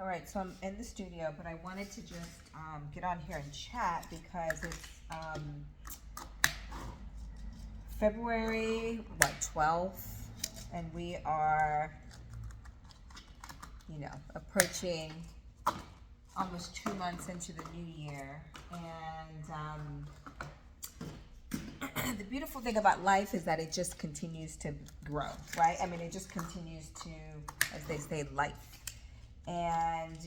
All right, so I'm in the studio, but I wanted to just get on here and chat because it's February, 12th, and we are, approaching almost 2 months into the new year. And the beautiful thing about life is that it just continues to grow, right? I mean, it just continues to, as they say, life. And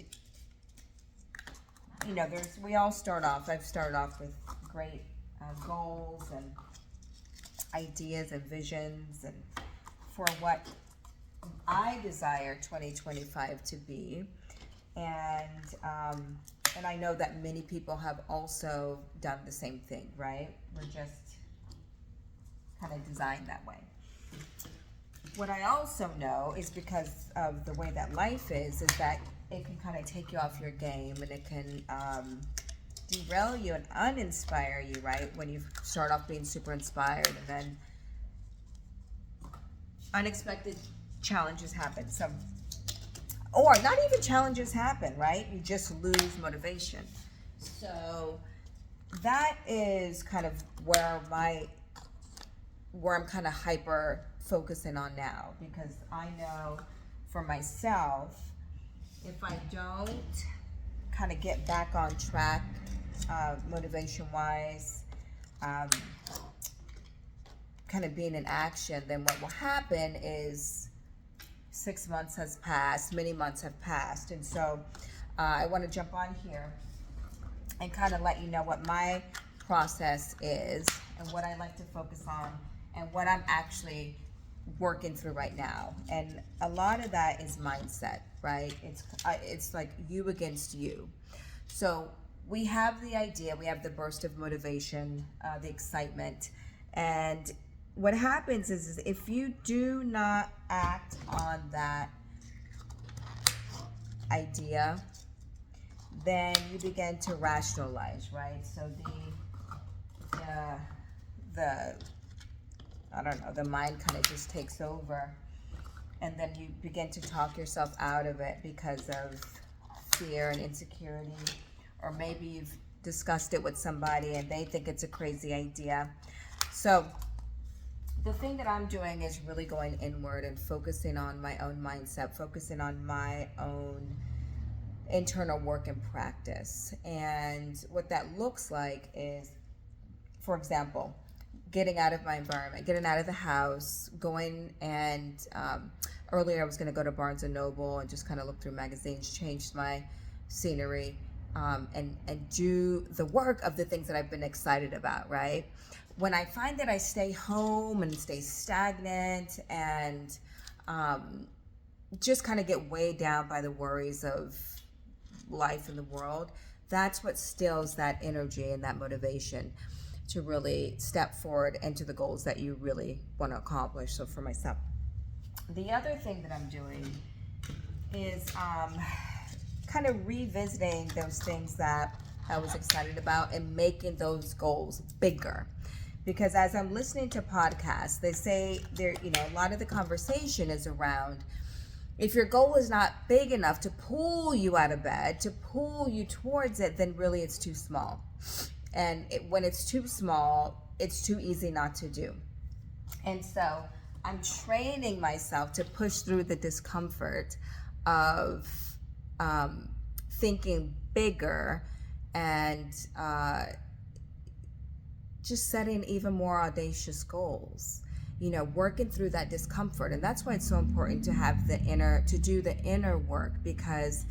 we all start off. I've started off with great goals and ideas and visions, and for what I desire 2025 to be. And I know that many people have also done the same thing, right? We're just kind of designed that way. What I also know is, because of the way that life is that it can kind of take you off your game, and it can derail you and uninspire you, right? When you start off being super inspired, and then unexpected challenges happen. Or not even challenges happen, right? You just lose motivation. So that is kind of where I'm kind of hyper focusing on now, because I know for myself, if I don't kind of get back on track motivation wise, kind of being in action, then what will happen is 6 months has passed, many months have passed. And so I want to jump on here and kind of let you know what my process is and what I like to focus on and what I'm actually working through right now. And a lot of that is mindset, right? It's like you against you. So we have the idea, we have the burst of motivation, the excitement, and what happens is if you do not act on that idea, then you begin to rationalize, right? So the mind kind of just takes over, and then you begin to talk yourself out of it because of fear and insecurity, or maybe you've discussed it with somebody and they think it's a crazy idea. So the thing that I'm doing is really going inward and focusing on my own mindset, focusing on my own internal work and practice. And what that looks like is, for example, getting out of my environment, getting out of the house, going and earlier I was going to go to Barnes & Noble and just kind of look through magazines, change my scenery, and do the work of the things that I've been excited about, right? When I find that I stay home and stay stagnant and just kind of get weighed down by the worries of life in the world, that's what stills that energy and that motivation to really step forward into the goals that you really want to accomplish. So for myself, the other thing that I'm doing is kind of revisiting those things that I was excited about and making those goals bigger. Because as I'm listening to podcasts, they say a lot of the conversation is around, if your goal is not big enough to pull you out of bed, to pull you towards it, then really it's too small. And when it's too small, it's too easy not to do. And so I'm training myself to push through the discomfort of thinking bigger and just setting even more audacious goals, working through that discomfort. And that's why it's so important to have to do the inner work, because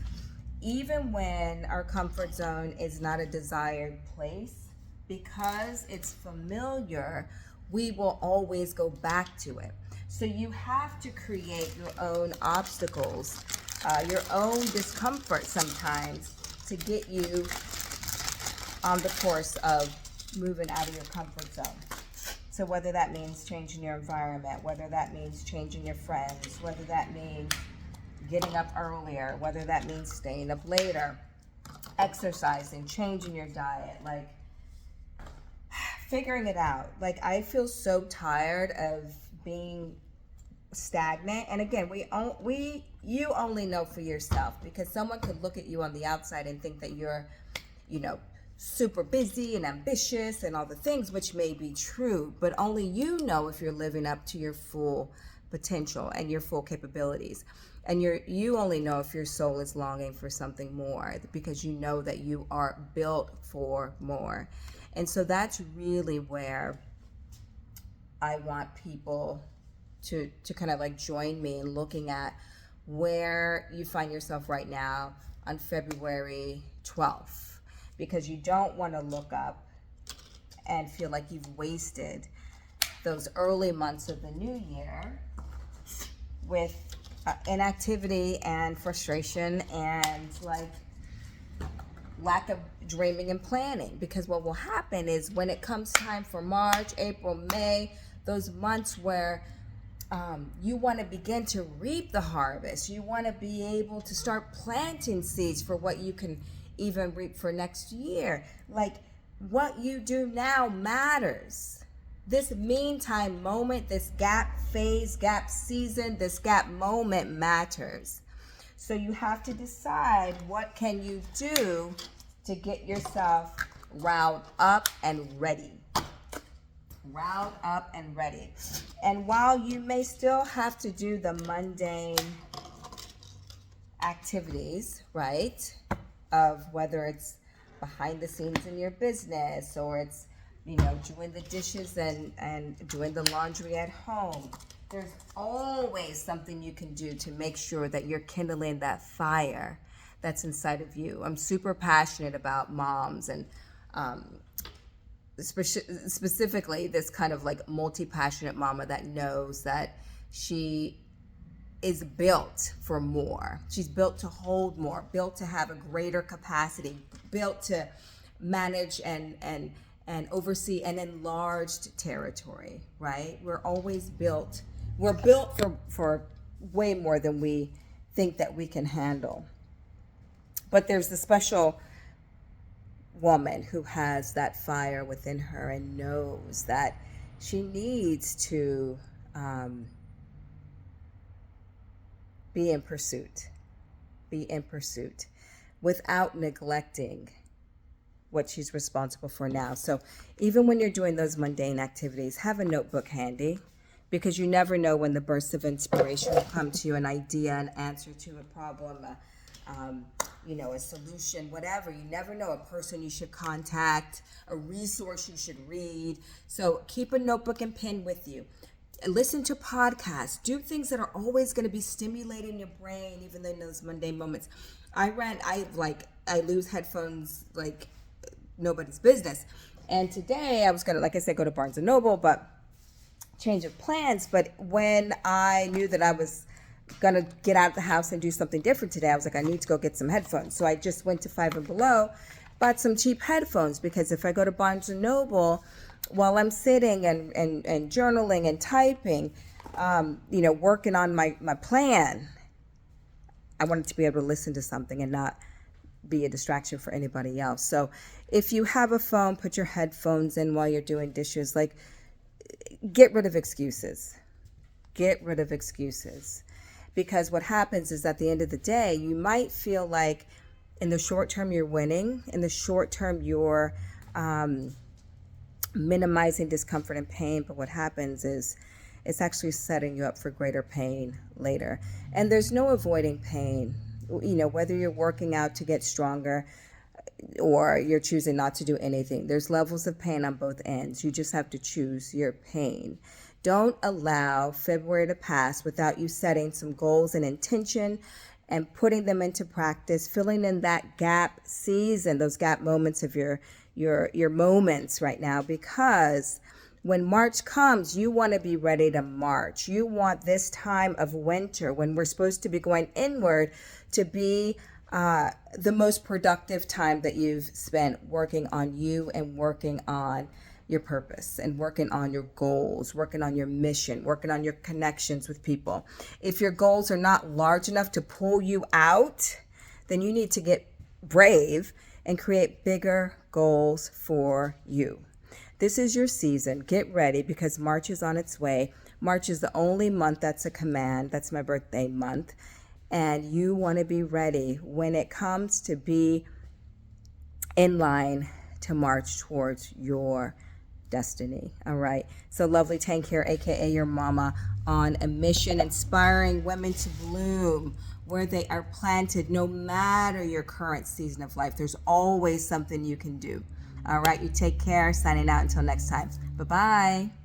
even when our comfort zone is not a desired place, because it's familiar, we will always go back to it. So you have to create your own obstacles, your own discomfort sometimes, to get you on the course of moving out of your comfort zone. So whether that means changing your environment, whether that means changing your friends, whether that means getting up earlier, whether that means staying up later, exercising, changing your diet, like figuring it out. Like, I feel so tired of being stagnant. And again, you only know for yourself, because someone could look at you on the outside and think that you're, you know, super busy and ambitious and all the things, which may be true, but only you know if you're living up to your full potential and your full capabilities. And you only know if your soul is longing for something more, because you know that you are built for more. And so that's really where I want people to kind of like join me in looking at where you find yourself right now on February 12th. Because you don't want to look up and feel like you've wasted those early months of the new year with inactivity and frustration and like lack of dreaming and planning. Because what will happen is when it comes time for March, April, May, those months where you want to begin to reap the harvest, you want to be able to start planting seeds for what you can even reap for next year. Like, what you do now matters. This meantime moment, this gap phase, gap season, this gap moment matters. So you have to decide, what can you do to get yourself riled up and ready. Riled up and ready. And while you may still have to do the mundane activities, right, of whether it's behind the scenes in your business, or it's, you know, doing the dishes and doing the laundry at home, there's always something you can do to make sure that you're kindling that fire that's inside of you. I'm super passionate about moms, and specifically this kind of like multi-passionate mama that knows that she is built for more. She's built to hold more, built to have a greater capacity, built to manage and oversee an enlarged territory, right? We're built for way more than we think that we can handle. But there's the special woman who has that fire within her and knows that she needs to be in pursuit without neglecting what she's responsible for now. So even when you're doing those mundane activities, have a notebook handy, because you never know when the bursts of inspiration will come to you, an idea, an answer to a problem, a solution, whatever. You never know, a person you should contact, a resource you should read. So keep a notebook and pen with you. Listen to podcasts. Do things that are always going to be stimulating your brain, even in those mundane moments. I lose headphones like nobody's business. And today I was going to, like I said, go to Barnes & Noble, but change of plans. But when I knew that I was going to get out of the house and do something different today, I was like, I need to go get some headphones. So I just went to Five and Below, bought some cheap headphones, because if I go to Barnes & Noble, while I'm sitting and journaling and typing, working on my plan, I wanted to be able to listen to something and not be a distraction for anybody else. So if you have a phone, put your headphones in while you're doing dishes. Like, get rid of excuses. Get rid of excuses. Because what happens is, at the end of the day, you might feel like in the short term you're winning. In the short term you're minimizing discomfort and pain. But what happens is it's actually setting you up for greater pain later. And there's no avoiding pain. Whether you're working out to get stronger or you're choosing not to do anything, there's levels of pain on both ends. You just have to choose your pain. Don't allow February to pass without you setting some goals and intention and putting them into practice, filling in that gap season, those gap moments of your moments right now. Because when March comes, you want to be ready to march. You want this time of winter, when we're supposed to be going inward, to be the most productive time that you've spent working on you and working on your purpose and working on your goals, working on your mission, working on your connections with people. If your goals are not large enough to pull you out, then you need to get brave and create bigger goals for you. This is your season. Get ready, because March is on its way. March is the only month that's a command. That's my birthday month. And you want to be ready when it comes to be in line to march towards your destiny. All right. So Lovely Tank here, aka your mama, on a mission inspiring women to bloom where they are planted. No matter your current season of life, there's always something you can do. All right. You take care. Signing out until next time. Bye-bye.